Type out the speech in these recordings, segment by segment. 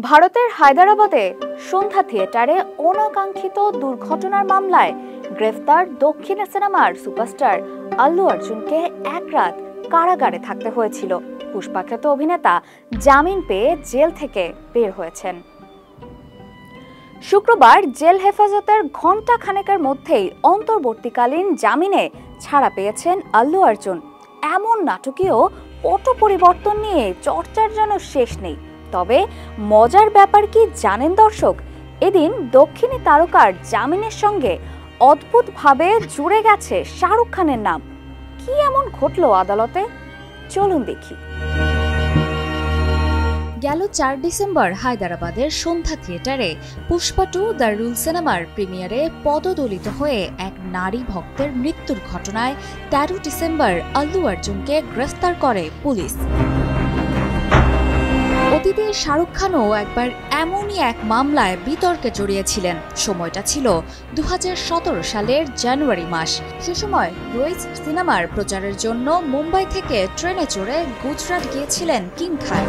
ভারতের হায়দ্রাবাদে সন্ধ্যা থিয়েটারে অনাকাঙ্ক্ষিত দুর্ঘটনার মামলায় গ্রেফতার দক্ষিণ সিনেমার সুপারস্টার আল্লু অর্জুনকে এক রাত কারাগারে থাকতে হয়েছিল। পুষ্পাখ্যাত অভিনেতা জামিন পেয়ে জেল থেকে বের হয়েছেন। শুক্রবার জেল হেফাজতের ঘণ্টা খানেকের মধ্যেই অন্তর্বর্তীকালীন জামিনে ছাড়া পেয়েছেন আল্লু অর্জুন। এমন নাটকীয় পট পরিবর্তন নিয়ে চর্চার যেন শেষ নেই। তবে মজার ব্যাপার কি জানেন দর্শক, এদিন দক্ষিণী তারকার জামিনের সঙ্গে অদ্ভুতভাবে জুড়ে গেছে শাহরুখ খানের নাম। কি এমন ঘটলো আদালতে, চলুন দেখি। গেল ৪ ডিসেম্বর হায়দ্রাবাদের সন্ধ্যা থিয়েটারে পুষ্পা 2 দ্য রুল সিনেমার প্রিমিয়ারে পদদলিত হয়ে এক নারী ভক্তের মৃত্যুর ঘটনায় ১৩ ডিসেম্বর আল্লু অর্জুনকে গ্রেফতার করে পুলিশ। অতীতে শাহরুখ খানও একবার এমনই এক মামলায় বিতর্কে জড়িয়েছিলেন। সময়টা ছিল ২০১৭ সালের জানুয়ারি মাস। সে সময় রইস সিনেমার প্রচারের জন্য মুম্বাই থেকে ট্রেনে চড়ে গুজরাট গিয়েছিলেন কিং খান।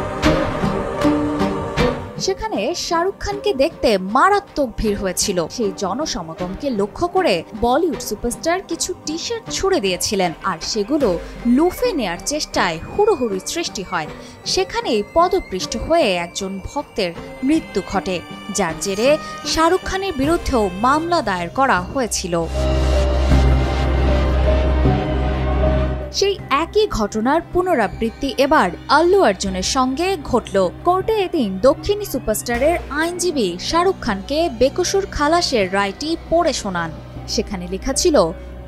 সেখানে শাহরুখ খানকে দেখতে মারাত্মক ভিড় হয়েছিল। সেই জনসমাগমকে লক্ষ্য করে বলিউড সুপারস্টার কিছু টি শার্ট ছুড়ে দিয়েছিলেন, আর সেগুলো লুফে নেয়ার চেষ্টায় হুড়োহুড়ি সৃষ্টি হয়। সেখানেই পদপৃষ্ট হয়ে একজন ভক্তের মৃত্যু ঘটে, যার জেরে শাহরুখ খানের বিরুদ্ধেও মামলা দায়ের করা হয়েছিল। সেই একই ঘটনার পুনরাবৃত্তি এবার আল্লু অর্জুনের সঙ্গে ঘটল। কোর্টে এদিন দক্ষিণী সুপারস্টারের আইনজীবী শাহরুখ খানকে বেকসুর খালাসের রায়টি পড়ে শোনান। সেখানে লেখা ছিল,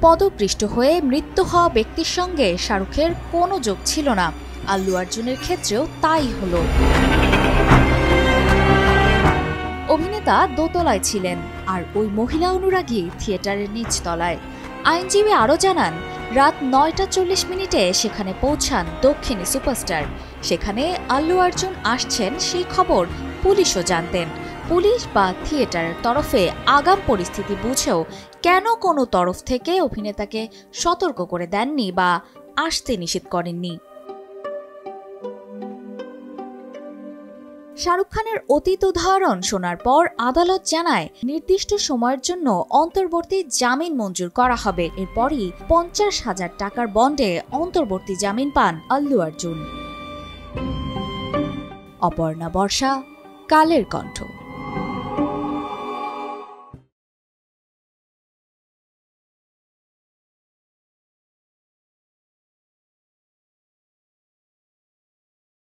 পদপৃষ্ট হয়ে মৃত্যু হওয়া ব্যক্তির সঙ্গে শাহরুখের কোনো যোগ ছিল না। আল্লু অর্জুনের ক্ষেত্রেও তাই হলো। অভিনেতা দোতলায় ছিলেন আর ওই মহিলা অনুরাগী থিয়েটারের নিচতলায়। আইনজীবী আরও জানান, রাত ৯টা ৪০ মিনিটে সেখানে পৌঁছান দক্ষিণী সুপারস্টার। সেখানে আল্লু অর্জুন আসছেন সেই খবর পুলিশও জানতেন। পুলিশ বা থিয়েটারের তরফে আগাম পরিস্থিতি বুঝেও কেন কোনো তরফ থেকে অভিনেতাকে সতর্ক করে দেননি বা আসতে নিষেধ করেননি। শাহরুখ খানের অতীত উদাহরণ শোনার পর আদালত জানায়, নির্দিষ্ট সময়ের জন্য অন্তর্বর্তী জামিন মঞ্জুর করা হবে। এরপরই ৫০,০০০ টাকার বন্ডে অন্তর্বর্তী জামিন পান আল্লু অর্জুন। অপর্ণা বর্ষা, কালের কণ্ঠ।